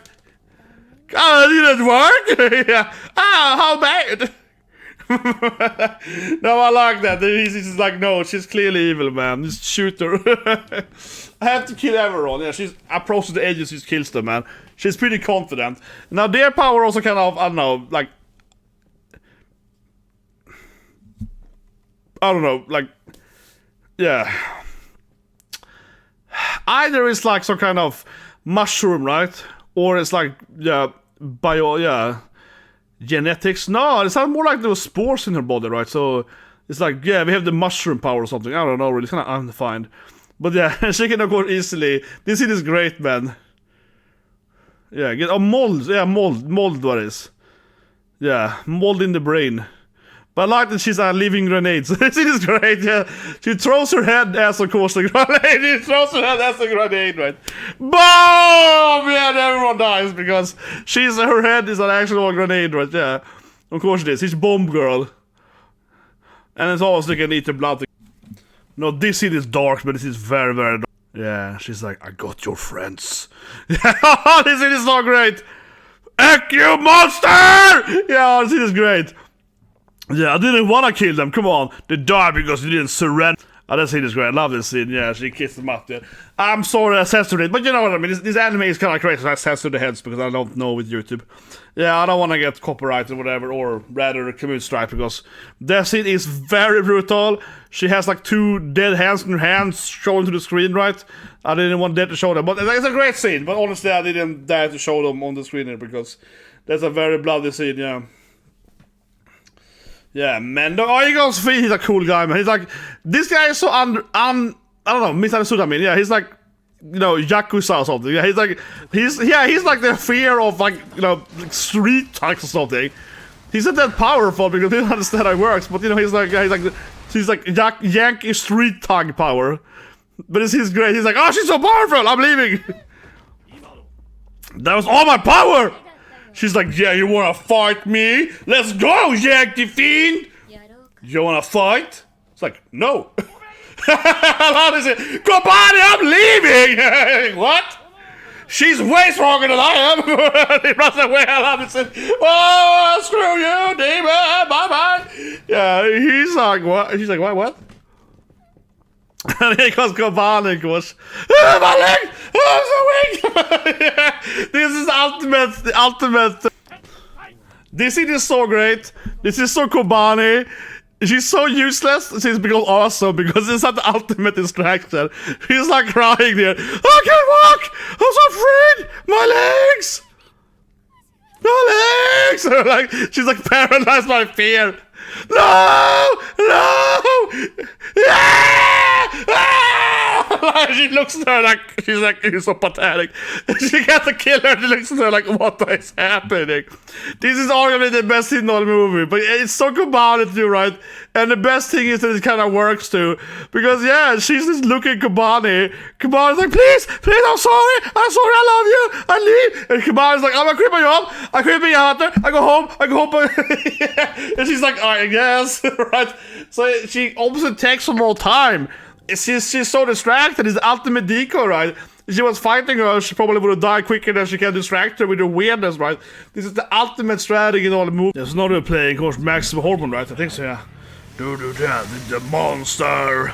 oh, it didn't work. Yeah. How bad? No, I like that. He's just like, no, she's clearly evil, man. Just shoot her. I have to kill everyone. Yeah, she's approaches the edges, she kills them, man. She's pretty confident. Now their power also kind of, I don't know, like, I don't know, like, yeah. Either it's like some kind of mushroom, right? Or it's like, yeah, genetics. No, it sounds more like there was spores in her body, right? So it's like, yeah, we have the mushroom power or something. I don't know, really. It's kind of undefined. But yeah, she can go easily. This scene is great, man. Yeah, get a mold. Yeah, mold what is. Yeah, mold in the brain. But I like that she's leaving grenades. This is great, yeah. She throws her head as of course the grenade. She throws her head as a grenade, right? Boom! Yeah, and everyone dies because her head is an actual grenade, right? Yeah. Of course it is. She's bomb girl. And it's always like an eat the blood. No, this scene is dark, but this is very, very dark. Yeah, she's like, I got your friends. Yeah, this scene is so great. Heck you monster! Yeah, this scene is great. Yeah, I didn't want to kill them, come on. They died because they didn't surrender. Oh, that scene is great, I love this scene. Yeah, she kissed them up there. I'm sorry I censored it, but you know what I mean. This anime is kind of crazy, so I censored the heads because I don't know with YouTube. Yeah, I don't want to get copyrighted or whatever, or rather a community strike, because that scene is very brutal. She has like 2 dead hands in her hands showing to the screen, right? I didn't want that to show them, but it's a great scene. But honestly, I didn't dare to show them on the screen here because that's a very bloody scene, yeah. Yeah, man. Oh, you guys feel he's a cool guy, man. He's like, this guy is so I don't know, misunderstood. I mean, yeah, he's like, you know, Yakuza or something. Yeah, he's like the fear of like, you know, like street thugs or something. He's not that powerful because he doesn't understand how it works. But you know, he's like Yankee street thug power. But he's great. He's like, oh, she's so powerful. I'm leaving. That was all my power. She's like, yeah, you wanna fight me? Let's go, Yankee fiend! You wanna fight? It's like, no. I love this. Kobani, I'm leaving. What? She's way stronger than I am. He runs away. I love it. Oh, screw you, demon. Bye bye. Yeah, he's like, what? She's like, what? And here comes Kobani, of course. Oh, my leg! Oh, I'm so weak! Yeah, this is the ultimate. This scene is so great. This is so Kobani. She's so useless. She's become awesome because it's not the ultimate distraction. She's like crying there. I can't walk! I'm so afraid! My legs! My legs! Like, she's like paralyzed by fear. No! No! Ah! Ah! She looks at her like she's so pathetic. She got to kill her. She looks at her like, what is happening? This is arguably the best scene in the movie, but it's so Kobani too, right? And the best thing is that it kind of works too, because yeah, she's just looking at Kobani. Kobani's like, please, I'm sorry, I love you, I leave. And Kobani's like, I'm gonna quit my job, I quit my hunter, I go home. Yeah. And she's like, I guess, right? So she obviously takes some more time. She's so distracted. It's the ultimate decoy, right? If she was fighting her, she probably would have died quicker than she can distract her with her weirdness, right? This is the ultimate strategy in all the movies. There's another play, of course, Maximum Hormone, right? I think so, yeah. The monster.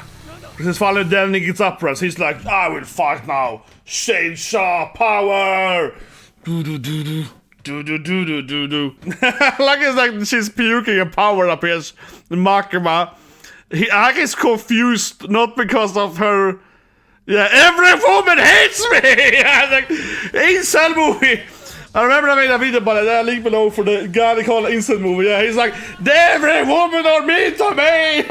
This is finally then he gets up, right? So he's like, I will fight now. Chainsaw power. Do. Like it's like she's puking a power up here. Makima. I guess confused, not because of her. Yeah, every woman hates me. Yeah, like INCEL movie. I remember I made a video about it. I'll link below for the guy they call it INCEL movie. Yeah, he's like, every woman are mean to me.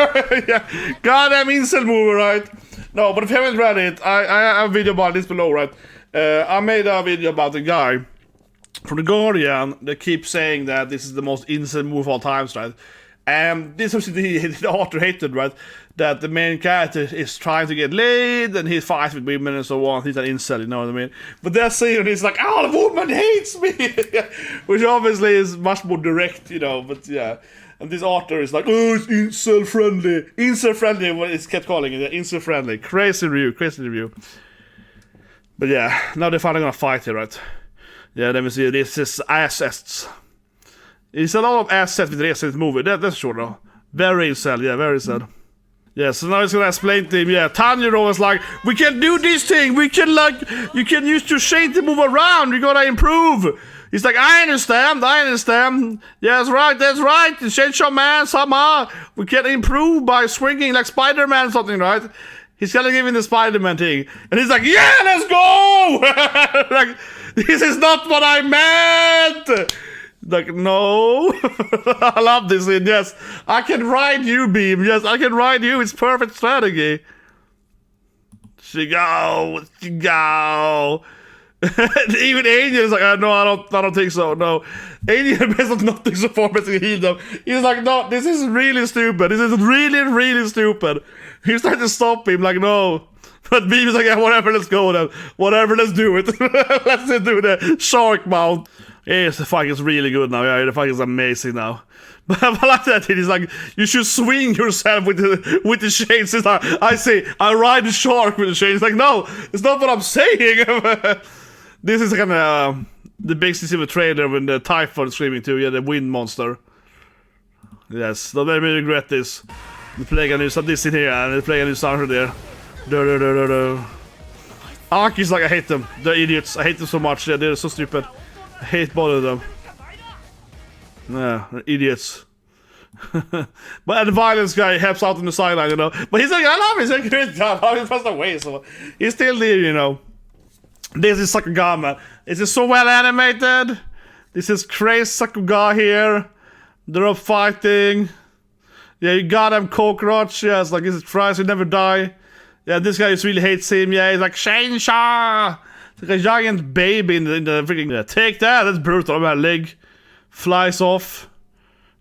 Yeah, goddamn INCEL movie, right? No, but if you haven't read it, I have a video about this below, right? I made a video about the guy from The Guardian that keeps saying that this is the most INCEL movie of all times, right? And this was the author hated, right? That the main character is trying to get laid and he fights with women and so on. He's an incel, you know what I mean? But that scene, he's like, oh, the woman hates me! Which obviously is much more direct, you know, but yeah. And this author is like, oh, it's incel friendly. Incel friendly, what it kept calling it, incel friendly. Crazy review. But yeah, now they're finally gonna fight here, right? Yeah, let me see, this is assets. It's a lot of assets with Reze in this movie, that's sure though. Very incel, yeah, very incel. Yeah, so now he's gonna explain to him, yeah, Tanjiro is like, we can do this thing, we can like, you can use your chain to move around, you gotta improve. He's like, I understand. Yeah, that's right, the Chainsaw Man, somehow, we can improve by swinging like Spider-Man or something, right? He's kind of giving the Spider-Man thing. And he's like, yeah, let's go! Like, this is not what I meant! Like, no. I love this scene, yes. I can ride you, Beam. Yes, I can ride you. It's perfect strategy. She go. Even Angel is like, no, I don't think so, no. Angel has nothing so far to heal them. He's like, no, this is really stupid. This is really stupid. He's trying to stop him, like, no. But Beam is like, yeah, whatever, let's go then. Whatever, let's do it. Let's do the shark mount. Yes, the fight is really good now. Yeah, the fight is amazing now. But I like that. He's like, you should swing yourself with the chains. It's like, I say, I ride the shark with the chains. It's like, no, it's not what I'm saying. This is kind of the big scene of the trailer when the Typhoon is screaming too. Yeah, the wind monster. Yes, don't let me regret this. They're playing a new this in here, and they're playing a new sound there. Aki's like, I hate them. They're idiots. I hate them so much. Yeah, they're so stupid. I hate both of them. Yeah, they're idiots. But the violence guy helps out on the sideline, you know. But he's like, I love him. He's like, great job. He's passed away, so he's still there, you know. This is Sakugama. This is so well animated. This is crazy Sakuga here. They're up fighting. Yeah, you got him, cockroach. Yeah, it's like, this is fries, you never die. Yeah, this guy just really hates him. Yeah, he's like, Chainsaw! It's like a giant baby in the freaking... Yeah, take that, that's brutal. My leg flies off.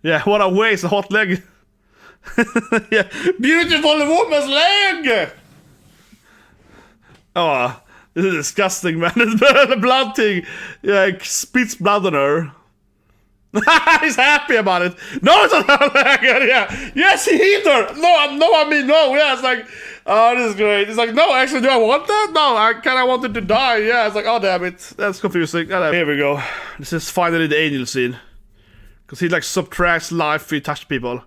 Yeah, what a waste, a hot leg. Yeah, beautiful woman's leg! Oh, this is disgusting, man. The blood thing. Yeah, it spits blood on her. He's happy about it. No, it's not good. Yeah. Yes, he hit her. No, I mean, no. Yeah, it's like, oh, this is great. It's like, no, actually, do I want that? No, I kind of wanted to die. Yeah, it's like, oh, damn it. That's confusing. Here we go. This is finally the angel scene. Because he, like, subtracts life if he touches people.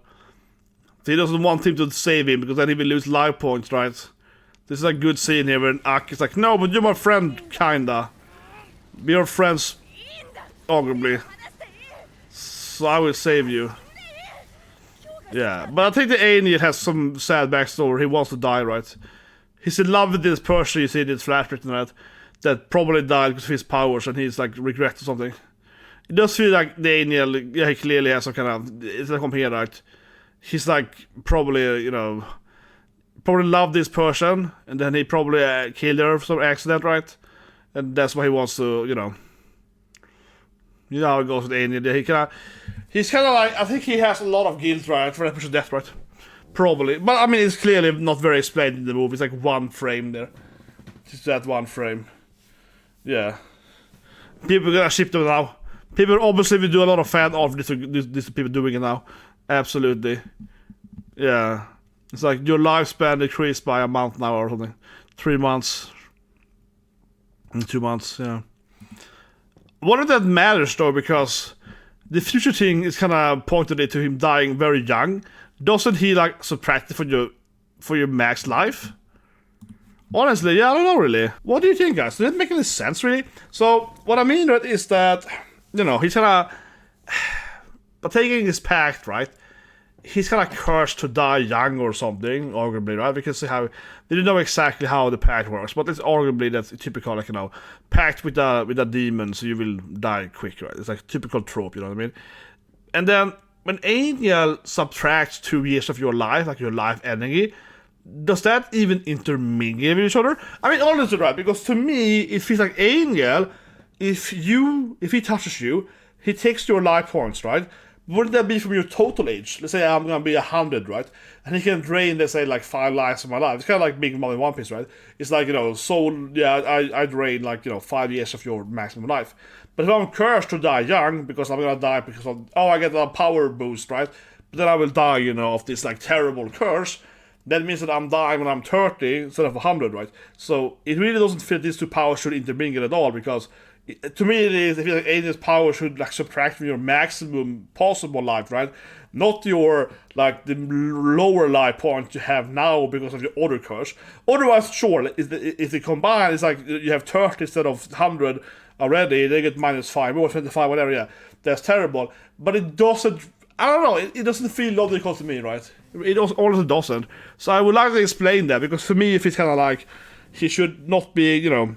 So he doesn't want him to save him, because then he will lose life points, right? This is a good scene here when Ak is like, no, but you're my friend, kinda. We're friends, arguably. So I will save you. Yeah, but I think the alien has some sad backstory. He wants to die, right? He's in love with this person you see in this flashback tonight that probably died because of his powers, and he's like regret or something. It does feel like the alien, yeah, he clearly has some kind of, it's like from here, right? He's like probably, you know, probably loved this person, and then he probably killed her for some accident, right? And that's why he wants to, you know how it goes with alien. He's kind of like, I think he has a lot of guilt, right, for that person's death, right? Probably, but I mean, it's clearly not very explained in the movie. It's like one frame there, just that one frame. Yeah, people are gonna ship them now. People obviously will do a lot of fan art for this people doing it now. Absolutely. Yeah. It's like your lifespan decreased by a month now or something. 3 months. 2 months, yeah. What if that matters though, because the future thing is kind of pointed to him dying very young. Doesn't he like subtract it for your max life? Honestly, yeah, I don't know really. What do you think, guys? Does it make any sense really? So what I mean is that, you know, he's kind of, but taking his pact, right? He's kind of cursed to die young or something, arguably, right? Because they don't know exactly how the pact works, but it's arguably that's typical, like, you know, pact with a demon, so you will die quick, right? It's like a typical trope, you know what I mean? And then when Angel subtracts 2 years of your life, like your life energy, does that even intermingle with each other? I mean, honestly, right? Because to me, it feels like Angel, if he touches you, he takes your life points, right? Wouldn't that be from your total age? Let's say I'm gonna be 100, right? And he can drain, let's say, like 5 lives of my life. It's kind of like Big Mom in One Piece, right? It's like, you know, so yeah, I drain like, you know, 5 years of your maximum life. But if I'm cursed to die young, because I'm gonna die because of, oh, I get a power boost, right? But then I will die, you know, of this like terrible curse. That means that I'm dying when I'm 30 instead of 100, right? So it really doesn't feel these two powers should intermingle at all, because to me, it is, I feel like Alien's power should like subtract from your maximum possible life, right? Not your like the lower life point you have now because of your other curse. Otherwise, sure, if they combine, it's like you have 30 instead of 100 already. They get -5 or 25, whatever. Yeah, that's terrible. But it doesn't. I don't know. It doesn't feel logical to me, right? It also doesn't. So I would like to explain that, because for me, if it's kind of like he should not be, you know,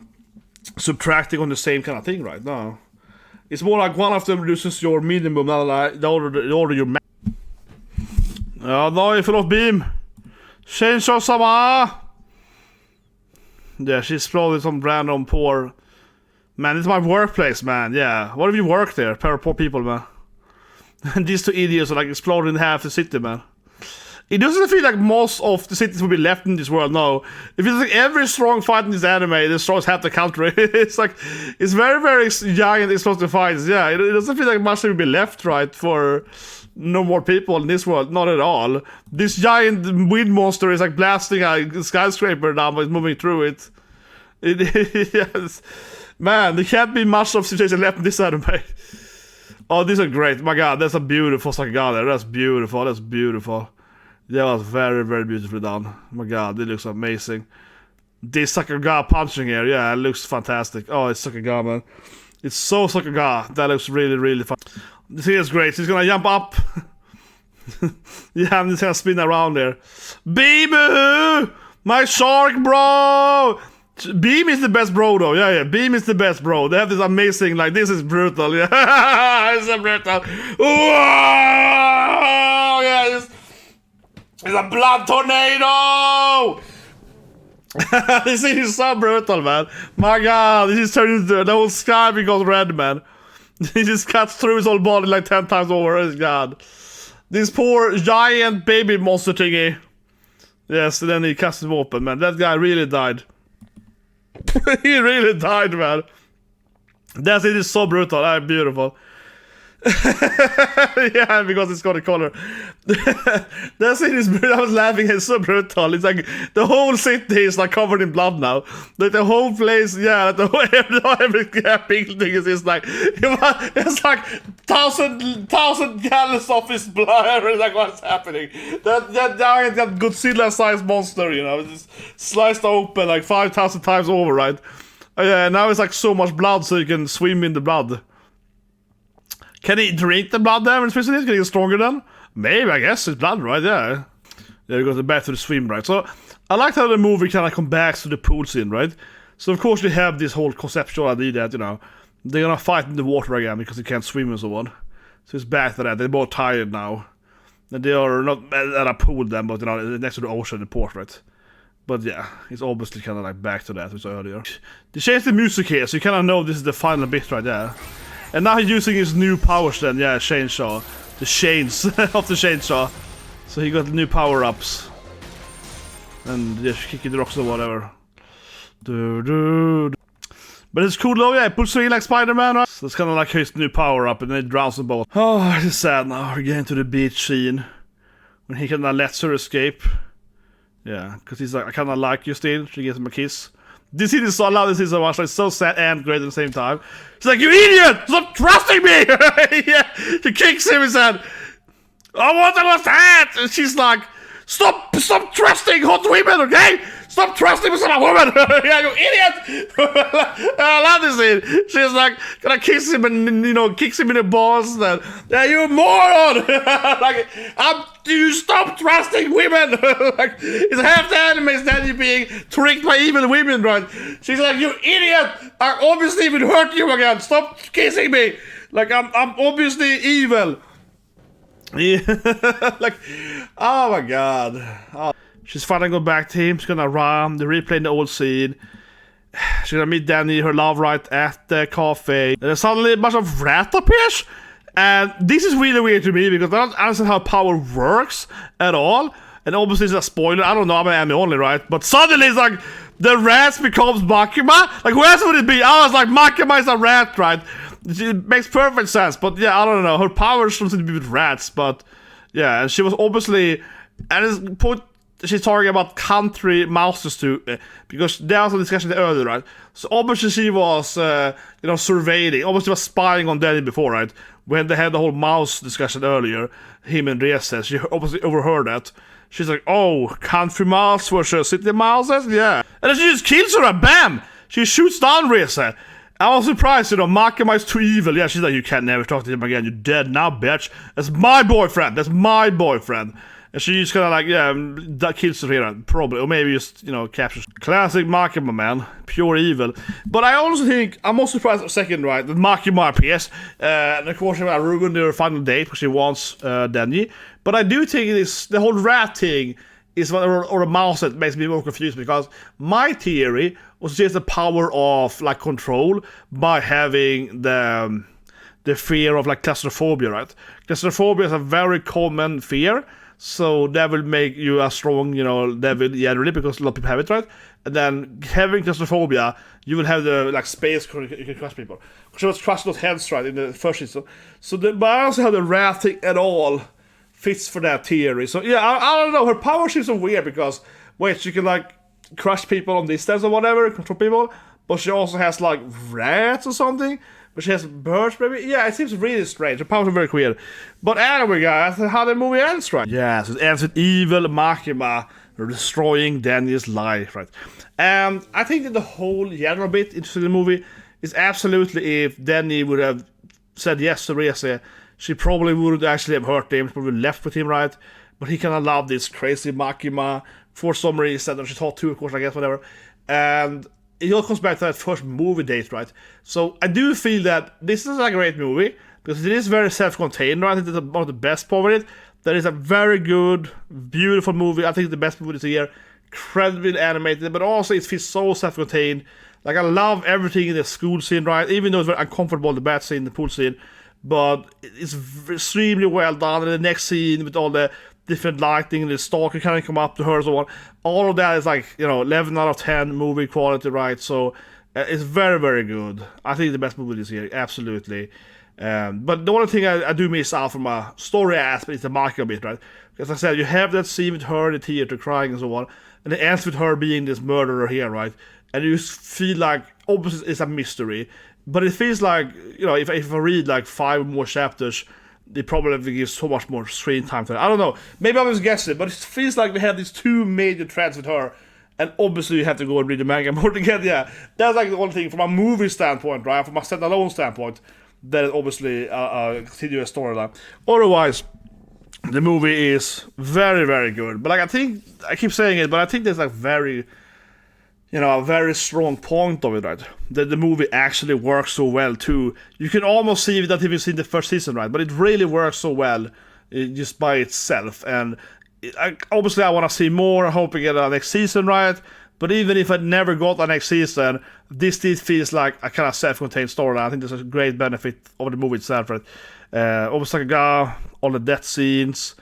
subtracting on the same kind of thing, right? No, it's more like one of them reduces your minimum, not like the order your max. Ja, nej, förlåt Beam. Chainsaw sama. Yeah, she exploded some random poor. Man, it's my workplace, man. Yeah, what if you work there? Poor people, man. And these two idiots are like exploding half the city, man. It doesn't feel like most of the cities will be left in this world, no. It feels like every strong fight in this anime destroys half the country. It's like, it's very, very giant explosive fights, yeah. It doesn't feel like much will be left, right, for no more people in this world, not at all. This giant wind monster is like blasting a skyscraper now, but it's moving through it. Yes. Man, there can't be much of situation left in this anime. Oh, these are great. My god, that's a beautiful Sakagane. That's beautiful, that's beautiful. That was very, very beautifully done. Oh my god, it looks amazing. This Sakaga punching here, yeah, it looks fantastic. Oh, it's Sakaga, man. It's so Sakaga. That looks really, really fun. This here is great. He's gonna jump up. Yeah, I'm just gonna spin around there. Beam! My shark, bro! Beam is the best bro, though. Yeah, Beam is the best bro. They have this amazing, like, this is brutal. Yeah, it's so brutal. Whoa! Yeah, it's a blood tornado! This is so brutal, man. My god, this is turning into the whole sky becomes red, man. He just cuts through his whole body like 10 times over. Oh god. This poor giant baby monster thingy. Yes, and then he cuts him open, man. That guy really died. He really died, man. It is so brutal. Beautiful. Yeah, because it's got a color. That scene is brutal. I was laughing, it's so brutal. It's like the whole city is like covered in blood now. Like the whole place, yeah, the whole every building is like it's like thousand gallons of his blood. Like what's happening? That giant, that Godzilla-sized monster, you know, it's sliced open like 5,000 times over, right? Yeah, now it's like so much blood, so you can swim in the blood. Can he drink the blood there in prison? He's getting stronger then? Maybe, I guess. It's blood, right? Yeah. There you go, back to the swim, right? So, I like how the movie kind of comes back to the pool scene, right? So, of course, they have this whole conceptual idea that, you know, they're gonna fight in the water again because they can't swim and so on. So, it's back to that. They're both tired now. And they are not at a pool then, but, you know, next to the ocean, the port, right? But yeah, it's obviously kind of like back to that, which I earlier. They changed the music here, so you kind of know this is the final bit right there. And now he's using his new powers then, yeah, chainsaw. The chains of the chainsaw. So he got the new power-ups. And just kicking the rocks or whatever. But it's cool though, yeah, it puts me like Spider-Man, right? So it's kind of like his new power-up and then it drowns them both. Oh, it's sad now, we're getting to the beach scene. When he kind of lets her escape. Yeah, because he's like, I kind of like you still. She gives him a kiss. This scene is so loud, this is so much, like so sad and great at the same time. She's like, you idiot! Stop trusting me! Yeah, she kicks him and said, oh, what was that? And she's like, stop trusting hot women, okay? Stop trusting me, some woman! Yeah, you idiot! I love this scene. She's like, gonna kiss him and, you know, kicks him in the balls. And, yeah, you moron! Like, you stop trusting women! Like, it's half the anime is that you being tricked by evil women, right? She's like, you idiot! I obviously will hurt you again. Stop kissing me! Like, I'm obviously evil. Yeah. Like, oh my god. Oh. She's finally going back to him. She's gonna run. They're replaying the old scene. She's gonna meet Danny, her love, right at the cafe. And then suddenly a bunch of rat appears. And this is really weird to me because I don't understand how power works at all. And obviously it's a spoiler. I don't know, I'm an anime only, right? But suddenly it's like the rats becomes Makima. Like who else would it be? I was like, Makima is a rat, right? It makes perfect sense. But yeah, I don't know. Her powers seem to be with rats. But yeah, and she was obviously... And it's she's talking about country mouses too, because there was a discussion earlier, right? So obviously she was, surveying, obviously she was spying on Danny before, right? When they had the whole mouse discussion earlier, him and Reze, she obviously overheard that. She's like, oh, country mouse versus city mouses? Yeah. And then she just kills her and bam! She shoots down Reze. I was surprised, Makima is too evil. Yeah, she's like, you can't never talk to him again, you're dead now, bitch. That's my boyfriend, And she just kind of like, yeah, that kills her here, probably. Or maybe just, captures. Classic Makima, man. Pure evil. But I also think, I'm also surprised for a second, right, that Makima appears. And of course, she ruined their final date because she wants Danny. But I do think the whole rat thing is what, or a mouse that makes me more confused, because my theory was just the power of, like, control by having the fear of, like, claustrophobia, right? Claustrophobia is a very common fear. So that will make you a strong, devil generally, because a lot of people have it, right? And then having claustrophobia, you will have the space you can crush people. She was crushed those heads, right, in the first season. So but I also have the rat thing at all fits for that theory. So yeah, I don't know. Her power seems so weird because she can crush people on distance or whatever, control people, but she also has rats or something. But she has birds, maybe? Yeah, it seems really strange. The powers are very weird. But anyway, guys, that's how the movie ends, right? Yes, it ends with evil Makima destroying Danny's life, right? And I think that the whole general bit into the movie is absolutely, if Danny would have said yes to Reze, she probably wouldn't actually have hurt him. She probably left with him, right? But he kind of loved this crazy Makima for some reason. She thought too, of course, I guess, whatever. And it all comes back to that first movie date, right? So I do feel that this is a great movie because it is very self-contained, right? I think that's one of the best part of it. That is a very good, beautiful movie. I think the best movie this year. Incredibly animated, but also it feels so self-contained. Like, I love everything in the school scene, right? Even though it's very uncomfortable, the bat scene, the pool scene. But it's extremely well done. And the next scene with all the different lighting, the stalker kind of come up to her and so on. All of that is 11 out of 10 movie quality, right? So it's very, very good. I think the best movie this year, absolutely. But the only thing I do miss out from a story aspect is the manga bit, right? Because I said, you have that scene with her in the theater crying and so on, and it ends with her being this murderer here, right? And you feel like, obviously it's a mystery, but it feels like, if I read like 5 more chapters, they probably give so much more screen time to it. I don't know, maybe I'm just guessing, but it feels like we have these 2 major threads with her, and obviously you have to go and read the manga more to get, that's like the only thing from a movie standpoint, right? From a standalone standpoint, that is obviously a continuous storyline. Otherwise, the movie is very, very good. But like, I keep saying it, but I think there's like a very strong point of it, right? That the movie actually works so well too. You can almost see that if you've seen the first season, right? But it really works so well just by itself. And obviously I want to see more. I hope we get a next season, right? But even if I never got the next season, this feels like a kind of self-contained story. I think there's a great benefit of the movie itself, right? Almost like all the death scenes.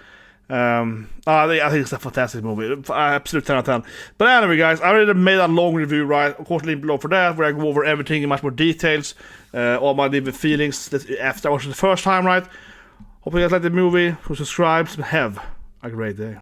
I think it's a fantastic movie. Absolute 10 out of 10. But anyway, guys, I already made a long review, right? Of course, link below for that, where I go over everything in much more details. All my different feelings after watching the first time, right? Hope you guys like the movie. Who subscribes, have a great day.